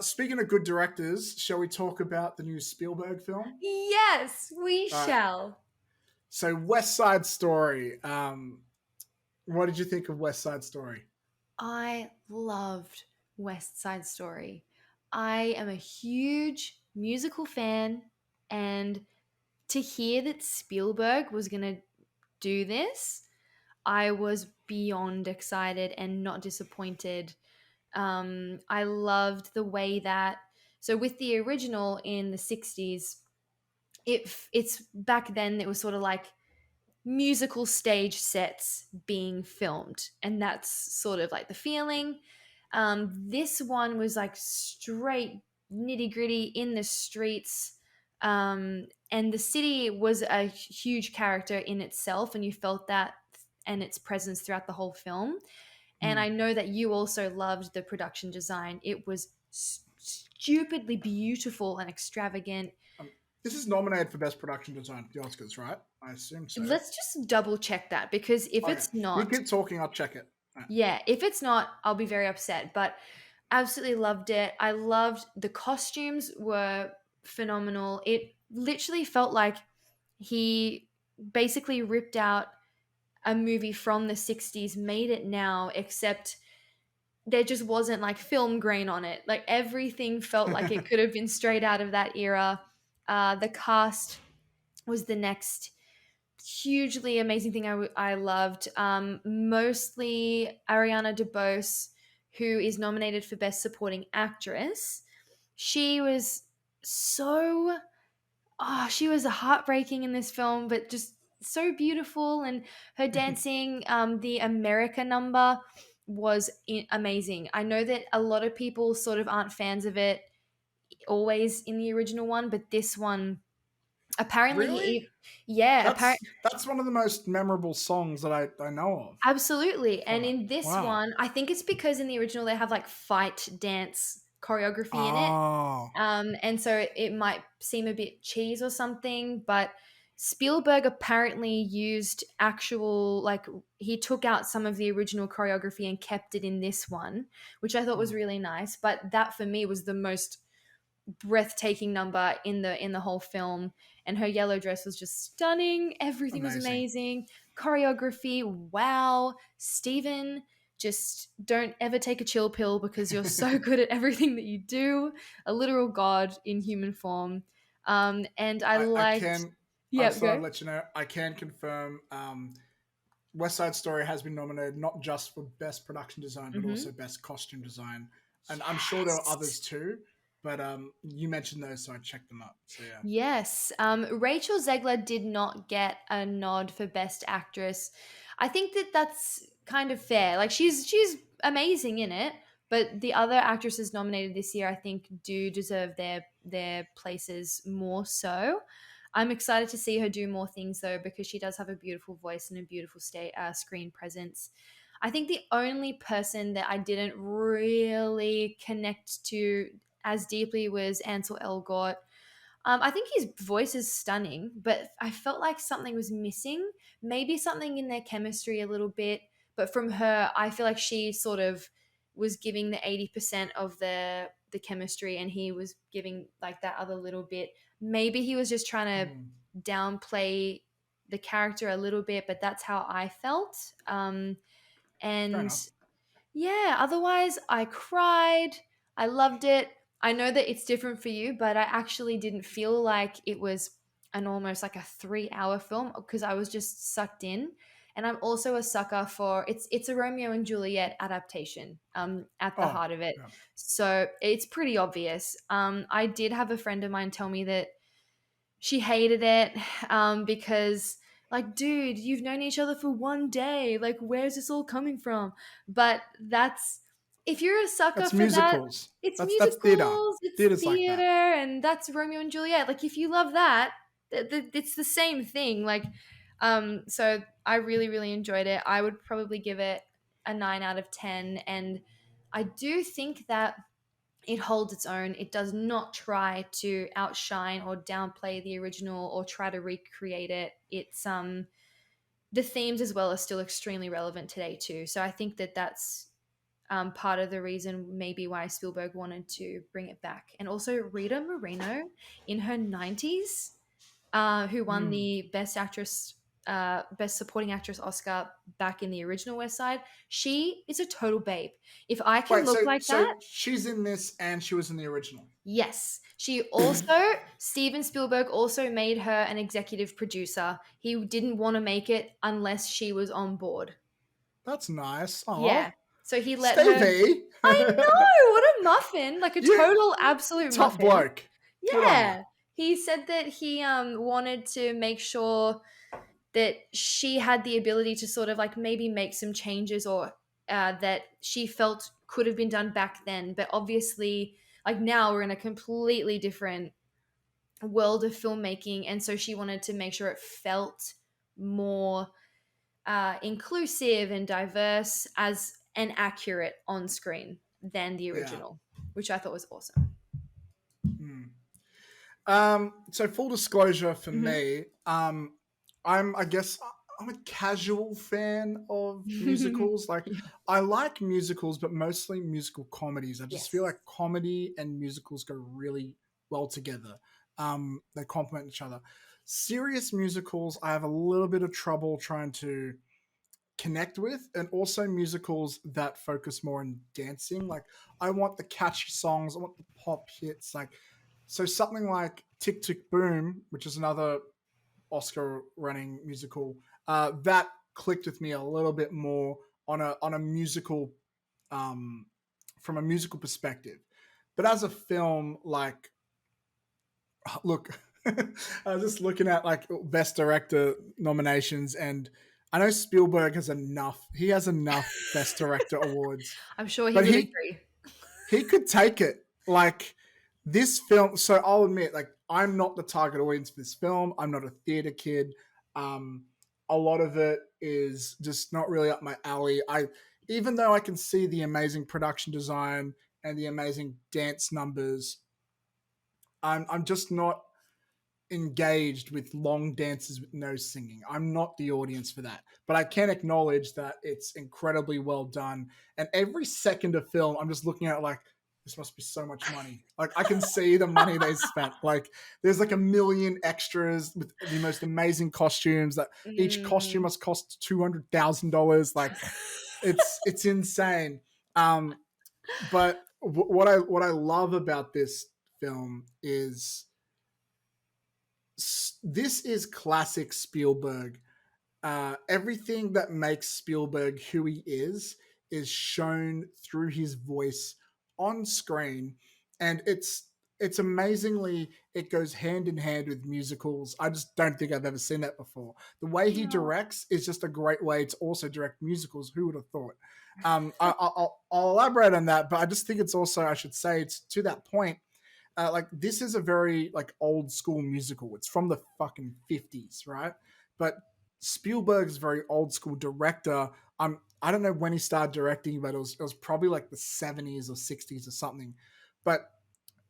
Speaking of good directors, shall we talk about the new Spielberg film? Yes, we All right. shall. So, West Side Story. What did you think of West Side Story? I loved West Side Story. I am a huge musical fan, and to hear that Spielberg was going to do this, I was beyond excited and not disappointed. I loved the way that, so with the original in the 60s, it's back then it was sort of like musical stage sets being filmed, and that's sort of like the feeling. This one was like straight nitty gritty in the streets, and the city was a huge character in itself, and you felt that and its presence throughout the whole film. And I Hmm. know that you also loved the production design. It was stupidly beautiful and extravagant. Um, this is nominated for Best Production Design at the Oscars, right? I assume so. Let's just double check that, because if Okay. it's You not, keep talking, I'll check it. All right. yeah, if it's not, I'll be very upset. But absolutely loved it. I loved the costumes were phenomenal. It literally felt like he basically ripped out a movie from the 60s, made it now, except there just wasn't like film grain on it. Like everything felt like it could have been straight out of that era. The cast was the next hugely amazing thing I loved. Mostly Ariana DeBose, who is nominated for Best Supporting Actress. She was so, she was heartbreaking in this film, but just so beautiful. And her dancing, the America number was amazing. I know that a lot of people sort of aren't fans of it always in the original one, but this one apparently Really? yeah, That's one of the most memorable songs that I know of. absolutely. And Oh, in this wow. one, I think it's because in the original they have like fight dance choreography in it. Oh. And so it might seem a bit cheese or something, but Spielberg apparently used actual, like, he took out some of the original choreography and kept it in this one, which I thought was Hmm. really nice. But that for me was the most breathtaking number in the whole film. And her yellow dress was just stunning. Everything was Amazing. amazing. Choreography, wow. Steven, just don't ever take a chill pill, because you're so good at everything that you do. A literal god in human form. And I I liked, can. I yeah, just thought I'd go. let you know. I can confirm. West Side Story has been nominated not just for Best Production Design, but Mm-hmm. also Best Costume Design. And I'm sure there are Yes. others too, but you mentioned those, so I checked them up. So yeah. Yes. Rachel Zegler did not get a nod for Best Actress. I think that that's kind of fair. Like she's amazing in it, but the other actresses nominated this year, I think, do deserve their places more so. I'm excited to see her do more things though, because she does have a beautiful voice and a beautiful screen presence. I think the only person that I didn't really connect to as deeply was Ansel Elgort. I think his voice is stunning, but I felt like something was missing. Maybe something in their chemistry a little bit, but from her, I feel like she sort of was giving the 80% of the chemistry, and he was giving like that other little bit. Maybe he was just trying to Hmm. downplay the character a little bit, but that's how I felt. Fair And enough. yeah, otherwise, I cried. I loved it. I know that it's different for you, but I actually didn't feel like it was an almost like a 3 hour film, because I was just sucked in. And I'm also a sucker for it's a Romeo and Juliet adaptation at the Oh, heart of it. yeah. So it's pretty obvious. I did have a friend of mine tell me that she hated it, because, like, dude, you've known each other for 1 day, like, where's this all coming from? But that's, if you're a sucker That's for that, musicals. it's That's theater. musicals, it's Theater's like theater, that. and that's Romeo and Juliet. Like, if you love that, it's the same thing. Like, so I really really enjoyed it. I would probably give it a 9 out of 10. And I do think that it holds its own. It does not try to outshine or downplay the original or try to recreate it. It's the themes as well are still extremely relevant today too. So I think that that's part of the reason maybe why Spielberg wanted to bring it back. And also Rita Moreno in her 90s, who won Hmm. the Best Supporting Actress Oscar back in the original West Side. She is a total babe. If I can Wait, look like so that, she's in this and she was in the original. yes. She also, Steven Spielberg also made her an executive producer. He didn't want to make it unless she was on board. That's nice. Oh, Yeah. So he let her. Stevie. I know, what a muffin. Like a You total absolute top muffin. bloke. Good on you. Yeah. He said that he wanted to make sure that she had the ability to sort of like maybe make some changes or that she felt could have been done back then. But obviously, like now we're in a completely different world of filmmaking. And so she wanted to make sure it felt more inclusive and diverse as and accurate on screen than the Yeah. original, which I thought was awesome. Hmm. So full disclosure for me, I guess I'm a casual fan of musicals. Like Yeah. I like musicals, but mostly musical comedies. I just feel Yes. like comedy and musicals go really well together. They complement each other. Serious musicals, I have a little bit of trouble trying to connect with, and also musicals that focus more on dancing. Like I want the catchy songs, I want the pop hits. Like so something like Tick Tick Boom, which is another Oscar running musical, that clicked with me a little bit more on a musical, um, from a musical perspective. But as a film, like look, I was just looking at like best director nominations, and I know Spielberg has enough. He has enough best director awards, I'm sure he but would agree. he could take it. Like this film. So I'll admit, like I'm not the target audience for this film. I'm not a theater kid. Um, a lot of it is just not really up my alley. Even though I can see the amazing production design and the amazing dance numbers, I'm just not engaged with long dances with no singing. I'm not the audience for that. But I can acknowledge that it's incredibly well done. And every second of film, I'm just looking at it like, this must be so much money. Like I can see the money they spent. Like there's like a million extras with the most amazing costumes that each costume Mm, must cost $200,000. Like it's insane. But what I love about this film is this is classic Spielberg. Everything that makes Spielberg who he is shown through his voice on screen, and it's amazingly it goes hand in hand with musicals. I just don't think I've ever seen that before. The way he no. directs is just a great way to also direct musicals. Who would have thought? I'll elaborate on that, but I just think it's also I should say it's to that point, like this is a very like old school musical. It's from the fucking 50s, right? But Spielberg's a very old school director. I don't know when he started directing, but it was probably like the 70s or 60s or something. But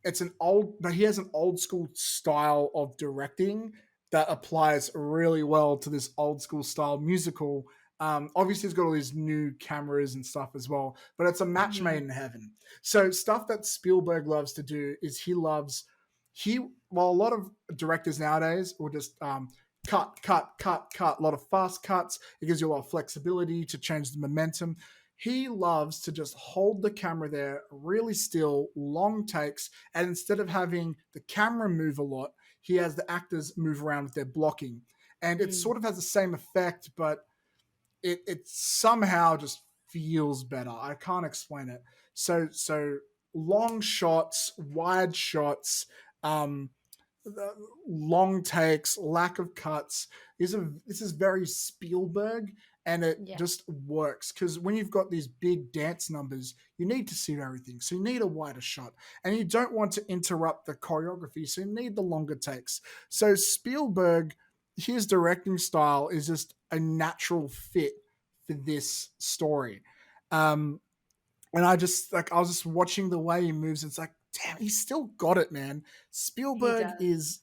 but he has an old school style of directing that applies really well to this old school style musical. Obviously, he's got all these new cameras and stuff as well, but it's a match made Mhm. in heaven. So stuff that Spielberg loves to do is he while a lot of directors nowadays will just cut, a lot of fast cuts. It gives you a lot of flexibility to change the momentum. He loves to just hold the camera there really still, long takes, and instead of having the camera move a lot, he has the actors move around with their blocking. And it Mm, sort of has the same effect, but it somehow just feels better. I can't explain it. So long shots, wide shots, um, long takes, lack of cuts. This is very Spielberg, and it yeah. just works because when you've got these big dance numbers, you need to see everything. So you need a wider shot, and you don't want to interrupt the choreography, so you need the longer takes. So Spielberg, his directing style is just a natural fit for this story. Um, and I was just watching the way he moves. It's like, damn, he's still got it, man. He Spielberg does. is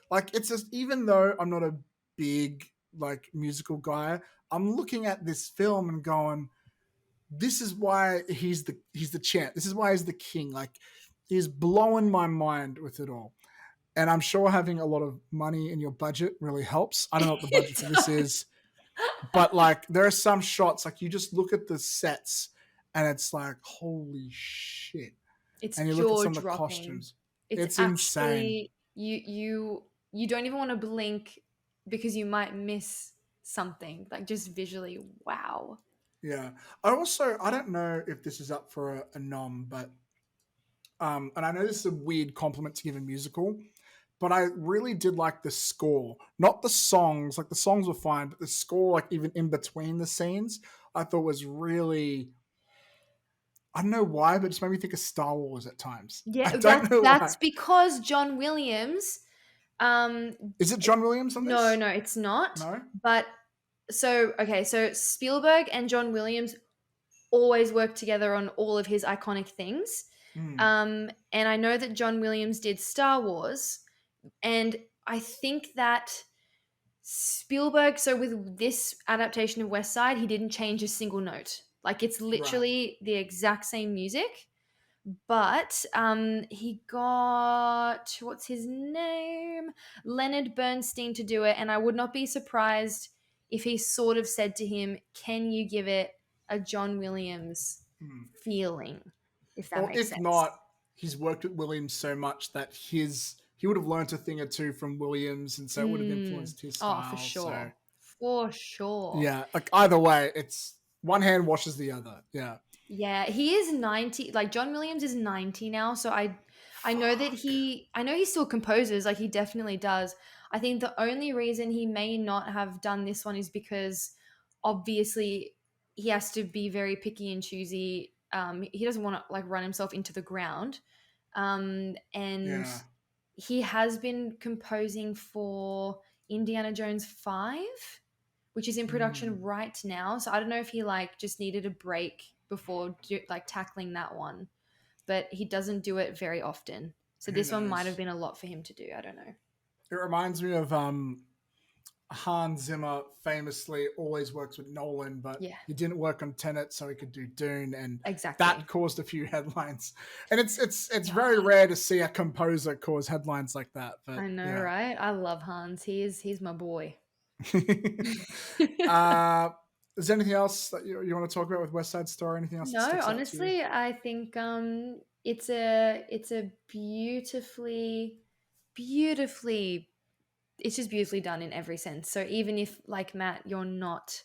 like, it's just, even though I'm not a big like musical guy, I'm looking at this film and going, this is why he's the champ. This is why he's the king. Like, he's blowing my mind with it all. And I'm sure having a lot of money in your budget really helps. I don't know what the budget It for this does. is, but like there are some shots, like you just look at the sets and it's like, holy shit. It's And you look at jaw some of the dropping. costumes. It's It's insane. actually you don't even want to blink because you might miss something. Like just visually, wow. Yeah. I don't know if this is up for a nom, but and I know this is a weird compliment to give a musical, but I really did like the score. Not the songs, like the songs were fine, but the score, like even in between the scenes, I thought was really, I don't know why, but it just made me think of Star Wars at times. I Yeah, don't know that's why. because John Williams um Is it John Williams on no, this? no, it's not. No? But so okay, so Spielberg and John Williams always work together on all of his iconic things. Hmm. And I know that John Williams did Star Wars, and I think that Spielberg, so with this adaptation of West Side, he didn't change a single note. Like it's Right. literally the exact same music, but he got what's his name? Leonard Bernstein to do it, and I would not be surprised if he sort of said to him, "Can you give it a John Williams Hmm. feeling?" If that Or makes if sense. not, he's worked with Williams so much that he would have learnt a thing or two from Williams, and so it would have Mm. influenced his Oh, for style. So sure. For sure. yeah, like either way, it's one hand washes the other. Yeah. Yeah, he is 90. Like John Williams is 90 now, so I know that Fuck. I know he still composes, like he definitely does. I think the only reason he may not have done this one is because obviously he has to be very picky and choosy. He doesn't want to like run himself into the ground. And Yeah. he has been composing for Indiana Jones 5, which is in production Mm. right now. So I don't know if he like just needed a break before like tackling that one, but he doesn't do it very often. So Who this one might have knows? been a lot for him to do. I don't know. It reminds me of Hans Zimmer famously always works with Nolan, but Yeah, he didn't work on Tenet, so he could do Dune, and that exactly. caused a few headlines. And it's very Yeah, rare to see a composer cause headlines like that. But I know, yeah. right? I love Hans. He's my boy. uh, is there anything else that you want to talk about with West Side Story? Anything else that No, sticks out to you? honestly, I think it's a beautifully it's just beautifully done in every sense. So even if like Matt, you're not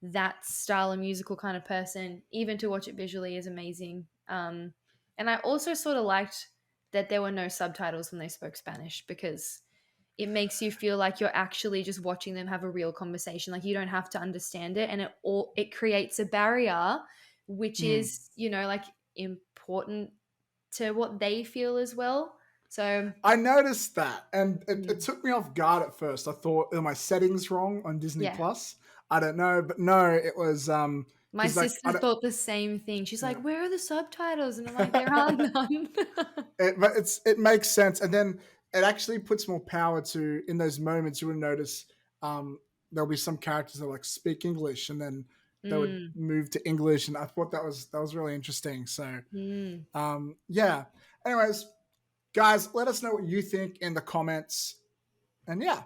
that style of musical kind of person, even to watch it visually is amazing. And I also sort of liked that there were no subtitles when they spoke Spanish because it makes you feel like you're actually just watching them have a real conversation. Like you don't have to understand it, and it creates a barrier, which Mm. is like important to what they feel as well. So I noticed that, and it mm, took me off guard at first. I thought, are my settings wrong on Disney yeah, Plus? I don't know, but no, it was my because like I sister don't. thought the same thing. She's like, "Where are the subtitles?" And I'm like, "There are Yeah. none." But it makes sense, and then it actually puts more power to in those moments. You would notice there'll be some characters that like speak English, and then they would Mm, move to English, and I thought that was really interesting. So mm. yeah. Anyways, guys, let us know what you think in the comments, and yeah,